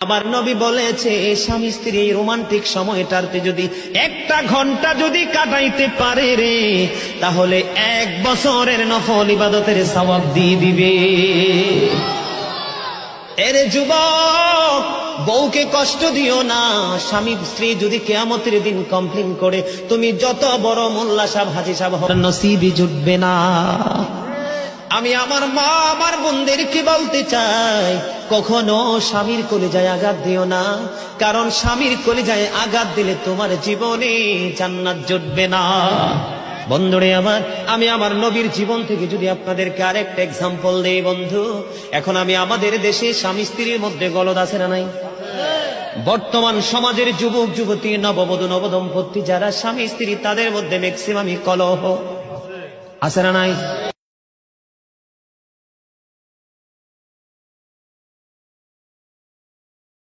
আমার নবী বলেছে স্বামী স্ত্রী রোমান্টিক সময়টাতে যদি একটা ঘন্টা যদি কাটাইতে পারে রে, তাহলে 1 বছরের নফল ইবাদতের সওয়াব দিয়ে দিবে। এরে যুবক, বউকে কষ্ট দিও না। স্বামী স্ত্রী যদি কিয়ামতের দিন কমপ্লেইন করে, তুমি যত বড় মোল্লা সাহেব হাজী সাহেব হও, নসিবই জুটবে না। আমি আমার মা আমার বোনদেরকে বলতে চাই, কখনো স্বামীর কলিজায় আঘাত দিও না, কারণ স্বামীর কলিজায় আঘাত দিলে তোমার জীবনে জান্নাত জুটবে না। বন্ধুরে আমার, আমি আমার নবীর জীবন থেকে যদি আপনাদেরকে আরেকটা এক্সাম্পল দেই বন্ধু, এখন আমি আমাদের দেশে স্বামী স্ত্রীর মধ্যে গলদ আছে না নাই? বর্তমান সমাজের যুবক যুবতী, নববধূ নবদম্পতি যারা স্বামী স্ত্রী, তাদের মধ্যে ম্যাক্সিমামই কলহ আছে না নাই?